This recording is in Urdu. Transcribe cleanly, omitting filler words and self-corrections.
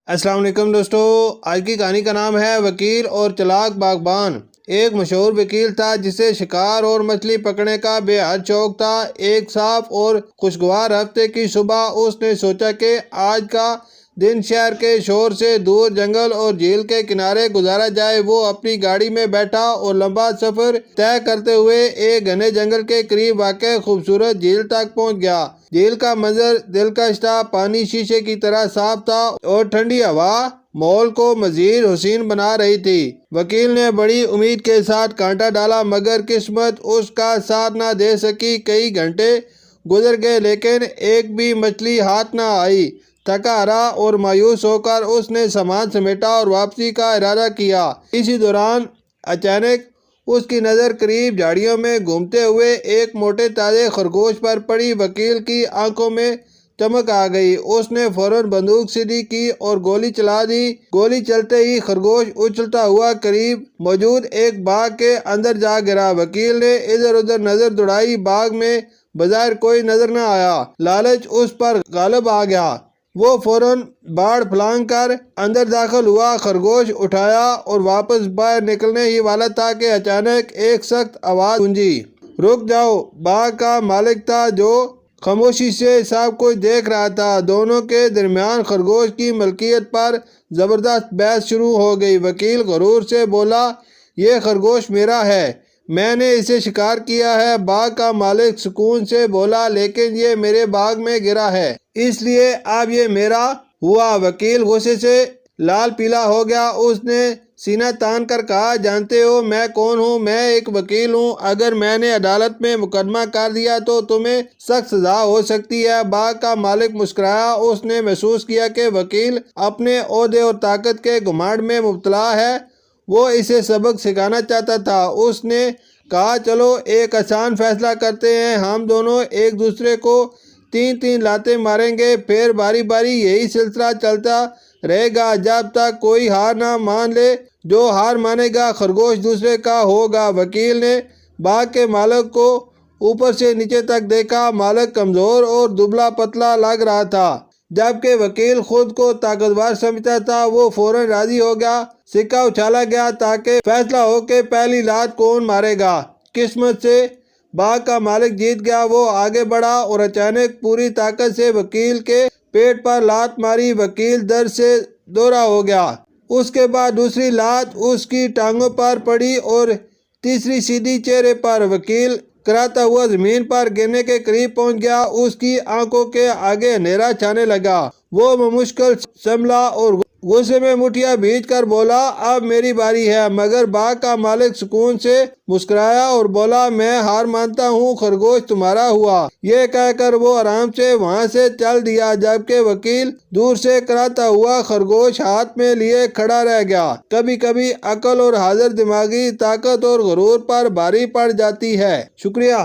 السلام علیکم دوستو، آج کی کہانی کا نام ہے وکیل اور چلاک باغبان۔ ایک مشہور وکیل تھا جسے شکار اور مچھلی پکڑنے کا بے حد شوق تھا۔ ایک صاف اور خوشگوار ہفتے کی صبح اس نے سوچا کہ آج کا دن شہر کے شور سے دور جنگل اور جھیل کے کنارے گزارا جائے۔ وہ اپنی گاڑی میں بیٹھا اور لمبا سفر طے کرتے ہوئے ایک گھنے جنگل کے قریب واقع خوبصورت جھیل تک پہنچ گیا۔ جھیل کا منظر دلکش تھا، پانی شیشے کی طرح صاف تھا اور ٹھنڈی ہوا ماحول کو مزید حسین بنا رہی تھی۔ وکیل نے بڑی امید کے ساتھ کانٹا ڈالا، مگر قسمت اس کا ساتھ نہ دے سکی۔ کئی گھنٹے گزر گئے لیکن ایک بھی مچھلی ہاتھ نہ آئی۔ تھکا ہارا اور مایوس ہو کر اس نے سامان سمیٹا اور واپسی کا ارادہ کیا۔ اسی دوران اچانک اس کی نظر قریب جھاڑیوں میں گھومتے ہوئے ایک موٹے تازے خرگوش پر پڑی۔ وکیل کی آنکھوں میں چمک آ گئی۔ اس نے فوراً بندوق سیدھی کی اور گولی چلا دی۔ گولی چلتے ہی خرگوش اچھلتا ہوا قریب موجود ایک باغ کے اندر جا گرا۔ وکیل نے ادھر ادھر نظر دوڑائی، باغ میں بظاہر کوئی نظر نہ آیا۔ لالچ اس پر غالب آ گیا۔ وہ فوراً باڑ پھلانگ کر اندر داخل ہوا، خرگوش اٹھایا اور واپس باہر نکلنے ہی والا تھا کہ اچانک ایک سخت آواز گونجی۔ رک جاؤ! باغ کا مالک تھا جو خاموشی سے سب کچھ دیکھ رہا تھا۔ دونوں کے درمیان خرگوش کی ملکیت پر زبردست بحث شروع ہو گئی۔ وکیل غرور سے بولا، یہ خرگوش میرا ہے، میں نے اسے شکار کیا ہے۔ باغ کا مالک سکون سے بولا، لیکن یہ میرے باغ میں گرا ہے، اس لیے اب یہ میرا ہوا۔ وکیل غصے سے لال پیلا ہو گیا۔ اس نے سینہ تان کر کہا، جانتے ہو میں کون ہوں؟ میں ایک وکیل ہوں۔ اگر میں نے عدالت میں مقدمہ کر دیا تو تمہیں سخت سزا ہو سکتی ہے۔ باغ کا مالک مسکرایا۔ اس نے محسوس کیا کہ وکیل اپنے عہدے اور طاقت کے گھمنڈ میں مبتلا ہے۔ وہ اسے سبق سکھانا چاہتا تھا۔ اس نے کہا، چلو ایک آسان فیصلہ کرتے ہیں، ہم دونوں ایک دوسرے کو 3 لاتیں ماریں گے، پھر باری باری یہی سلسلہ چلتا رہے گا جب تک کوئی ہار نہ مان لے۔ جو ہار مانے گا خرگوش دوسرے کا ہوگا۔ وکیل نے باغ کے مالک کو اوپر سے نیچے تک دیکھا۔ مالک کمزور اور دبلا پتلا لگ رہا تھا، جبکہ وکیل خود کو طاقتور سمجھتا تھا۔ وہ فوراً راضی ہو گیا۔ سکہ اچھالا گیا تاکہ فیصلہ ہو کہ پہلی لات کون مارے گا۔ قسمت سے باغ کا مالک جیت گیا۔ وہ آگے بڑھا اور اچانک پوری طاقت سے وکیل کے پیٹ پر لات ماری۔ وکیل درد سے دورہ ہو گیا۔ اس کے بعد دوسری لات اس کی ٹانگوں پر پڑی اور تیسری سیدھی چہرے پر۔ وکیل کراتا ہوا زمین پر گرنے کے قریب پہنچ گیا۔ اس کی آنکھوں کے آگے اندھیرا چھانے لگا۔ وہ بمشکل سنبھلا اور غصے میں مٹھیاں بھیج کر بولا، اب میری باری ہے۔ مگر باغ کا مالک سکون سے مسکرایا اور بولا، میں ہار مانتا ہوں، خرگوش تمہارا ہوا۔ یہ کہہ کر وہ آرام سے وہاں سے چل دیا، جبکہ وکیل دور سے کراتا ہوا خرگوش ہاتھ میں لیے کھڑا رہ گیا۔ کبھی کبھی عقل اور حاضر دماغی طاقت اور غرور پر بھاری پڑ جاتی ہے۔ شکریہ۔